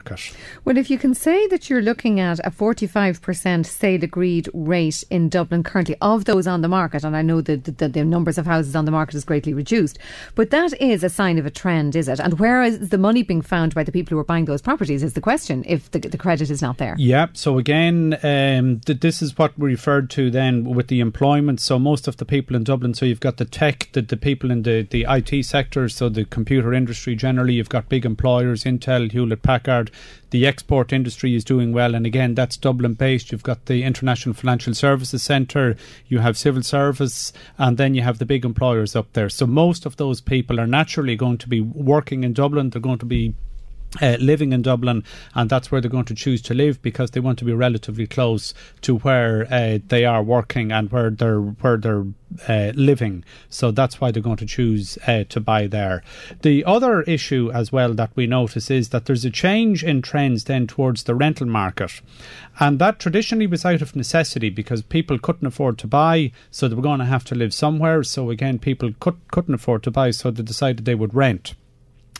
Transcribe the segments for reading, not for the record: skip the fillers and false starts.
market. Well, if you can say that you're looking at a 45% sale agreed rate in Dublin currently of those on the market, and I know that the numbers of houses on the market is greatly reduced, but that is a sign of a trend, is it? And where is the money being found by the people who are buying those properties is the question, if the credit is not there. Yeah, so again, this is what we referred to then with the employment. So most of the people in Dublin, so you've got the tech, the people in the IT sector, so the computer industry generally, you've got big employers, Intel, Hewlett-Packard. The export industry is doing well, and again, that's Dublin-based. You've got the International Financial Services Centre, you have civil service, and then you have the big employers up there. So most of those people are naturally going to be working in Dublin. They're going to be living in Dublin, and that's where they're going to choose to live because they want to be relatively close to where they are working and where they're living. So that's why they're going to choose to buy there. The other issue as well that we notice is that there's a change in trends then towards the rental market, and that traditionally was out of necessity because people couldn't afford to buy, so they were going to have to live somewhere. So again, people couldn't afford to buy, so they decided they would rent.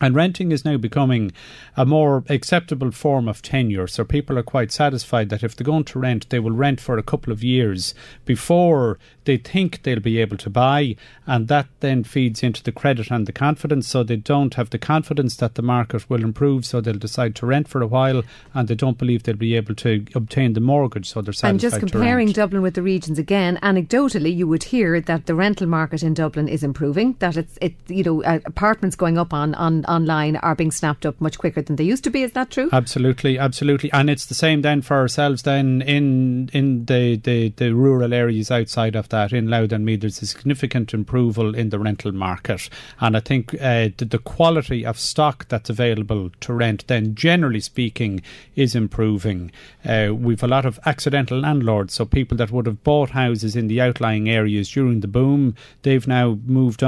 And renting is now becoming a more acceptable form of tenure. So people are quite satisfied that if they're going to rent, they will rent for a couple of years before they think they'll be able to buy. And that then feeds into the credit and the confidence. So they don't have the confidence that the market will improve. So they'll decide to rent for a while, and they don't believe they'll be able to obtain the mortgage. So they're satisfied. And just comparing Dublin with the regions again, anecdotally, you would hear that the rental market in Dublin is improving. That it's apartments going up online are being snapped up much quicker than they used to be. Is that true? Absolutely. And it's the same then for ourselves then in the rural areas outside of that, in Louth and Meath. There's a significant improvement in the rental market, and I think the quality of stock that's available to rent then, generally speaking, is improving. We've a lot of accidental landlords, so people that would have bought houses in the outlying areas during the boom, they've now moved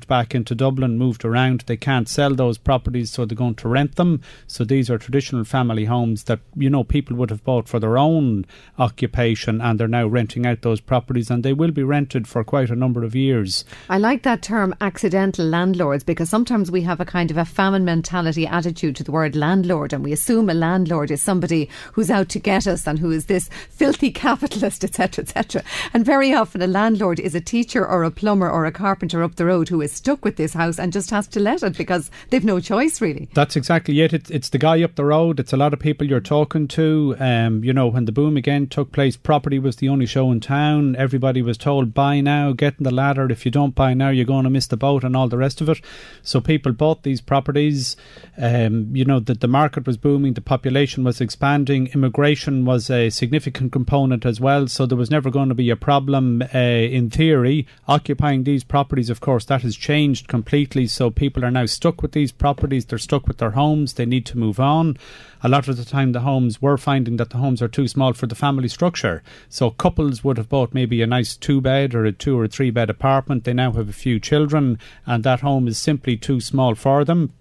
back into Dublin, moved around. They can't sell those properties, so they're going to rent them. So these are traditional family homes that people would have bought for their own occupation, and they're now renting out those properties, and they will be rented for quite a number of years. I like that term, accidental landlords, because sometimes we have a kind of a famine mentality attitude to the word landlord, and we assume a landlord is somebody who's out to get us and who is this filthy capitalist, etc., etc. And very often a landlord is a teacher or a plumber or a carpenter up the road who is stuck with this house and just has to let it because they've no choice, really. That's exactly it. It's the guy up the road. It's a lot of people you're talking to. When the boom again took place, property was the only show in town. Everybody was told, buy now, get in the ladder. If you don't buy now, you're going to miss the boat and all the rest of it. So people bought these properties. The market was booming. The population was expanding. Immigration was a significant component as well. So there was never going to be a problem in theory. Occupying these properties, of course, that has changed completely. So people are now stuck with these properties. They're stuck with their homes. They need to move on. A lot of the time we're finding that the homes are too small for the family structure. So couples would have bought maybe a nice 2-bed or a 2 or 3-bed apartment. They now have a few children, and that home is simply too small for them.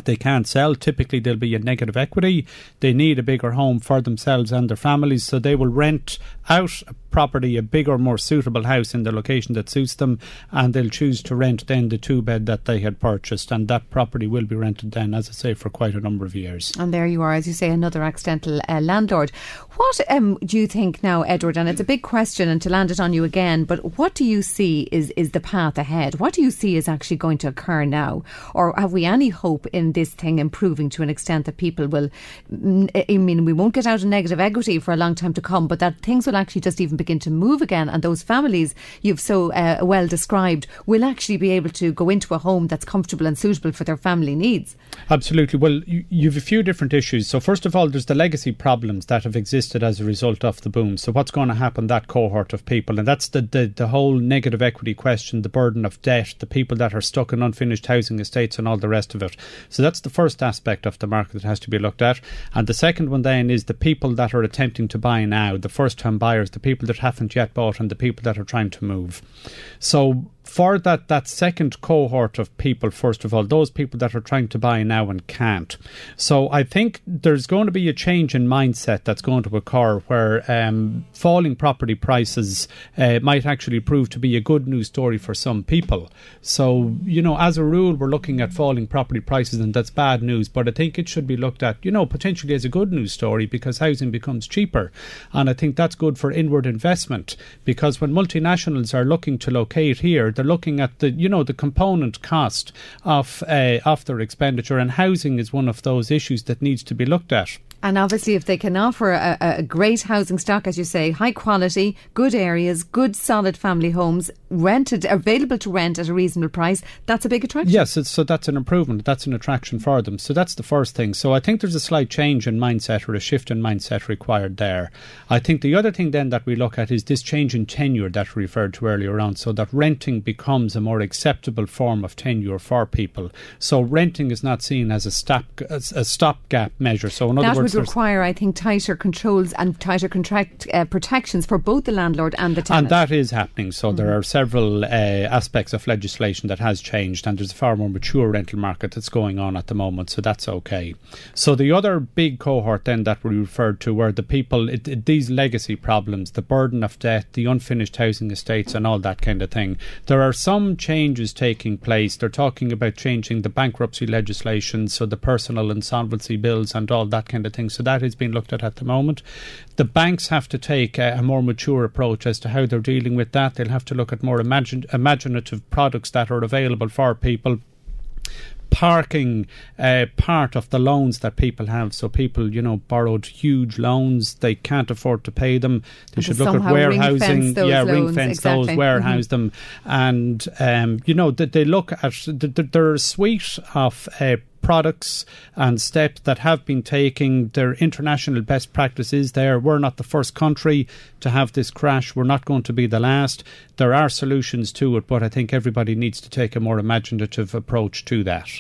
They can't sell. Typically there'll be a negative equity. They need a bigger home for themselves and their families, so they will rent out a property, a bigger, more suitable house in the location that suits them, and they'll choose to rent then the 2-bed that they had purchased, and that property will be rented then, as I say, for quite a number of years. And there you are, as you say, another accidental landlord. What do you think now, Edward, and it's a big question, and to land it on you again, but what do you see is the path ahead? What do you see is actually going to occur now? Or have we any hope in this thing improving to an extent that people will, we won't get out of negative equity for a long time to come, but that things will actually just even begin to move again, and those families you've so well described will actually be able to go into a home that's comfortable and suitable for their family needs? Absolutely. Well, you've a few different issues. So first of all, there's the legacy problems that have existed as a result of the boom. So what's going to happen that cohort of people? And that's the whole negative equity question, the burden of debt, the people that are stuck in unfinished housing estates and all the rest of it. So that's the first aspect of the market that has to be looked at. And the second one then is the people that are attempting to buy now, the first time buyers, the people that haven't yet bought, and the people that are trying to move. So for that second cohort of people, first of all, those people that are trying to buy now and can't. So I think there's going to be a change in mindset that's going to occur where falling property prices might actually prove to be a good news story for some people. So, as a rule, we're looking at falling property prices, and that's bad news. But I think it should be looked at, potentially as a good news story, because housing becomes cheaper. And I think that's good for inward investment, because when multinationals are looking to locate here, they're looking at the component cost of their expenditure, and housing is one of those issues that needs to be looked at. And obviously, if they can offer a great housing stock, as you say, high quality, good areas, good solid family homes, available to rent at a reasonable price, that's a big attraction. Yes, so that's an improvement. That's an attraction for them. So that's the first thing. So I think there's a slight change in mindset, or a shift in mindset required there. I think the other thing then that we look at is this change in tenure that we referred to earlier on, so that renting becomes a more acceptable form of tenure for people. So renting is not seen as a stopgap measure. So in other words, would require, I think, tighter controls and tighter contract protections for both the landlord and the tenant. And that is happening. So there are several aspects of legislation that has changed, and there's a far more mature rental market that's going on at the moment, so that's okay. So the other big cohort then that we referred to were the people, these legacy problems, the burden of debt, the unfinished housing estates and all that kind of thing. There are some changes taking place. They're talking about changing the bankruptcy legislation, so the personal insolvency bills and all that kind of thing. So that is being looked at the moment. The banks have to take a more mature approach as to how they're dealing with that. They'll have to look at more imaginative products that are available for people. Parking part of the loans that people have. So people, borrowed huge loans. They can't afford to pay them. They should look at warehousing. Ring fence those, warehouse them. And, they look at, there are a suite of products and steps that have been taking their international best practices there. We're not the first country to have this crash. We're not going to be the last. There are solutions to it, but I think everybody needs to take a more imaginative approach to that.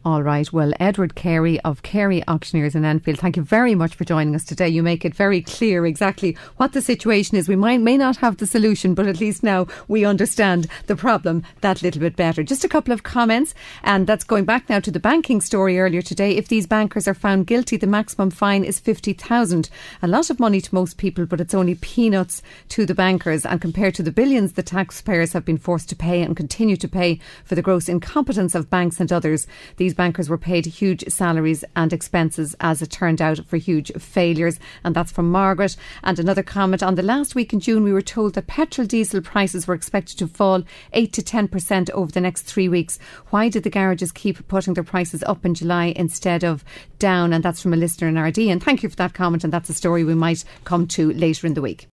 All right. Well, Edward Carey of Carey Auctioneers in Enfield, thank you very much for joining us today. You make it very clear exactly what the situation is. We may not have the solution, but at least now we understand the problem that little bit better. Just a couple of comments, and that's going back now to the banking story earlier today. If these bankers are found guilty, the maximum fine is 50,000. A lot of money to most people, but it's only peanuts to the bankers. And compared to the billions the taxpayers have been forced to pay and continue to pay for the gross incompetence of banks and others, these bankers were paid huge salaries and expenses, as it turned out, for huge failures. And that's from Margaret. And another comment: on the last week in June, we were told that petrol diesel prices were expected to fall 8 to 10% over the next 3 weeks. Why did the garages keep putting their prices up in July instead of down? And that's from a listener in RD. And thank you for that comment. And that's a story we might come to later in the week.